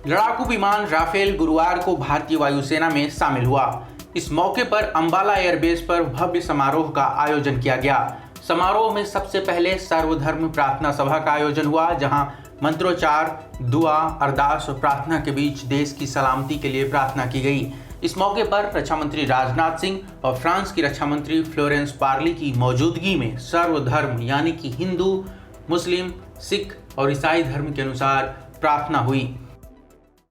लड़ाकू विमान राफेल गुरुवार को भारतीय वायुसेना में शामिल हुआ। इस मौके पर अंबाला एयरबेस पर भव्य समारोह का आयोजन किया गया। समारोह में सबसे पहले सर्वधर्म प्रार्थना सभा का आयोजन हुआ, जहां मंत्रोच्चार, दुआ, अरदास और प्रार्थना के बीच देश की सलामती के लिए प्रार्थना की गई। इस मौके पर रक्षा मंत्री राजनाथ सिंह और फ्रांस की रक्षा मंत्री फ्लोरेंस पार्ली की मौजूदगी में सर्वधर्म यानी कि हिंदू, मुस्लिम, सिख और ईसाई धर्म के अनुसार प्रार्थना हुई।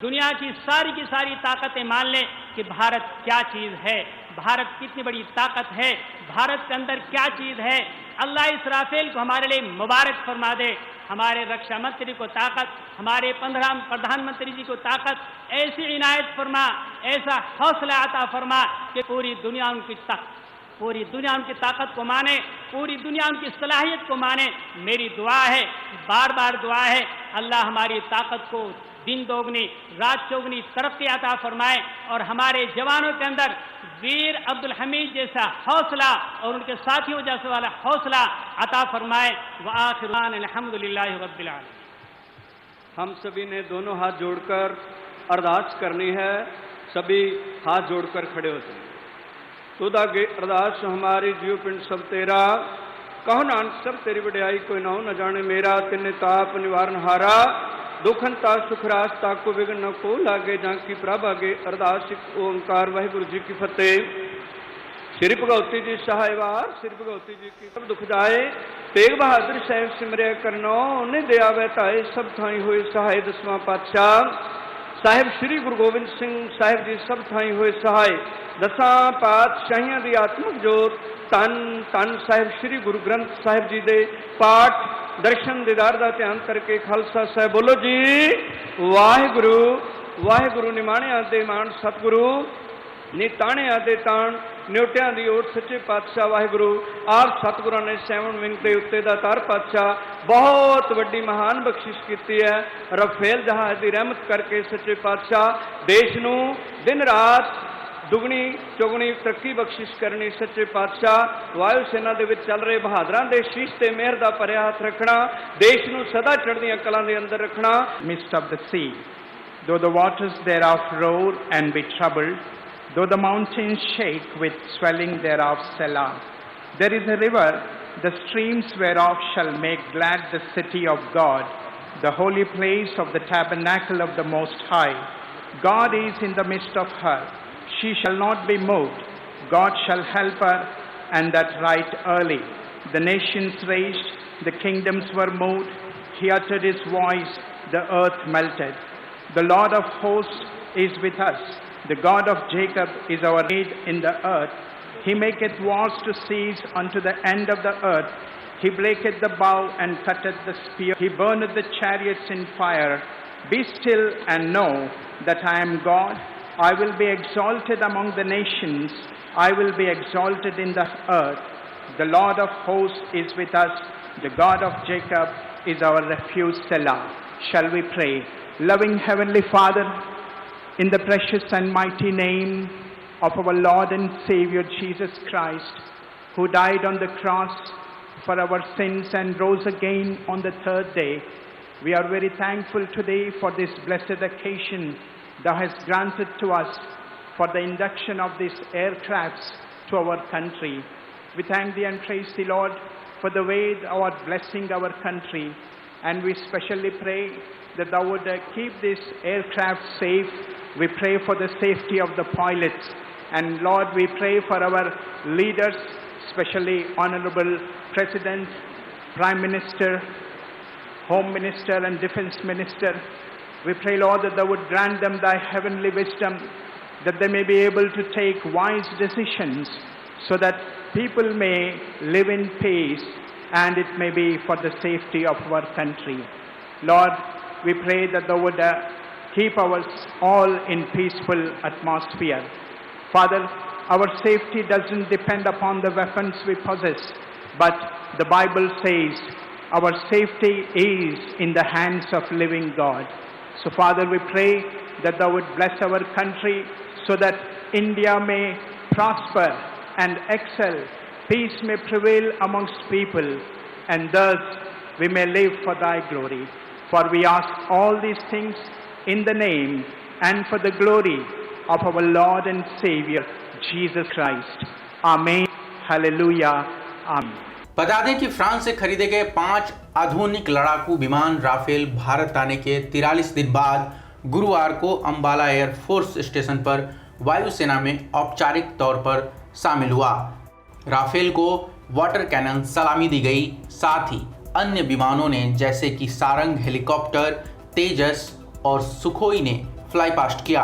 दुनिया की सारी ताकतें मान लें कि भारत क्या चीज है, भारत कितनी बड़ी ताकत है, भारत के अंदर क्या चीज है। अल्लाह इस राफेल को हमारे लिए मुबारक फरमा दे। हमारे रक्षा मंत्री को ताकत, हमारे प्रधानमंत्री जी को ताकत, ऐसी इनायत फरमा, ऐसा हौसला अता फरमा कि पूरी दुनिया उनकी ताकत को माने, पूरी दुनिया उनकी सलाहियत को माने। मेरी दुआ है, बार बार दुआ है, अल्लाह हमारी ताकत को दिन दोगुनी रात चौगुनी तरक्की अता फरमाए और हमारे जवानों के अंदर वीर अब्दुल हमीद जैसा हौसला और उनके साथियों जैसा वाला हौसला अता फरमाए। व आखिर अल्हम्दुलिल्लाहि रब्बिल आलमीन। हम सभी ने दोनों हाथ जोड़कर अरदास करनी है। सभी हाथ जोड़कर खड़े होते हैं। खुदा के अरदास हमारी जीव पिंड सब तेरा, कहो नानक सब तेरी वड्याई, कोई ना हो न जाने मेरा। तिन्ने ताप निवारण हारा, दुखंता सुखरास ताको विघ्न न को लागे, जांकी प्रभ आगे। अरदास ओंकार वाहिगुरु जी की फतेह। श्री भगवती जी सहायवार, श्री भगवती जी की सब दुख जाए। तेग बहादुर साहिब सिमरिया करनो, उन्हें दया वहताए सब थाई हुए सहाय। 10वां पातशाह साहिब श्री गुरु गोबिंद सिंह साहिब जी सब थाई हुए सहाय। 10 पातशाहियां दी आत्मक जोत, तन तन साहिब श्री गुरु ग्रंथ साहिब जी दे पाठ दर्शन दीदार का ध्यान करके खालसा साहब बोलो जी वाहिगुरु। वाहिगुरु निमाणे आदे मान सतगुरु, निताणे आदे ताण, न्योटियां दी ओट सच्चे पातशाह वाहिगुरु। आप सतगुरां ने 7 विंग के उत्ते दा तार पातशाह बहुत वड्डी महान बख्शिश की है। रफेल जहाज की रहमत करके सच्चे पातशाह देश नू दिन रात दुगनी चौगनी तरक्की बख्शिश करनी। सच्चे पातशाह वायु सेना दे विच चल रहे बहादरां दे शीश ते मेहर दा भरिया हथ रखना, देश नू सदा चढ़दियां कलां दे अंदर रखना। Midst of the sea, though the waters thereof roar and be troubled, though the mountains shake with swelling thereof, Selah. There is a river, the streams whereof shall make glad the city of God, the holy place of the tabernacle of the Most High. God is in the midst of her. She shall not be moved. God shall help her, and that right early. The nations raged, the kingdoms were moved. He uttered his voice, the earth melted. The Lord of hosts is with us. The God of Jacob is our aid in the earth. He maketh wars to cease unto the end of the earth. He breaketh the bow and cutteth the spear. He burneth the chariots in fire. Be still and know that I am God. I will be exalted among the nations. I will be exalted in the earth. The Lord of hosts is with us. The God of Jacob is our refuge, Selah. Shall we pray? Loving Heavenly Father, in the precious and mighty name of our Lord and Savior Jesus Christ, who died on the cross for our sins and rose again on the 3rd day, we are very thankful today for this blessed occasion Thou hast granted to us for the induction of these aircrafts to our country. We thank Thee and praise Thee, Lord, for the way Thou art blessing our country. And we specially pray that Thou would keep this aircraft safe. We pray for the safety of the pilots. And Lord, we pray for our leaders, especially Honorable President, Prime Minister, Home Minister and Defense Minister. We pray, Lord, that Thou would grant them Thy heavenly wisdom, that they may be able to take wise decisions so that people may live in peace and it may be for the safety of our country. Lord, we pray that Thou would keep us all in peaceful atmosphere. Father, our safety doesn't depend upon the weapons we possess, but the Bible says our safety is in the hands of living God. So Father, we pray that Thou would bless our country so that India may prosper and excel, peace may prevail amongst people, and thus we may live for Thy glory. For we ask all these things in the name and for the glory of our Lord and Savior, Jesus Christ. Amen. Hallelujah. Amen. बता दें कि France से खरीदे गए 5 आधुनिक लड़ाकू विमान Rafale Bharat आने के 43 दिन बाद गुरुवार को अंबाला एयरफोर्स स्टेशन पर वायुसेना में औपचारिक तौर पर शामिल हुआ। राफेल को वाटर कैनन सलामी दी गई, साथ ही अन्य विमानों ने जैसे कि सारंग हेलीकॉप्टर, तेजस और सुखोई ने फ्लाई पास्ट किया।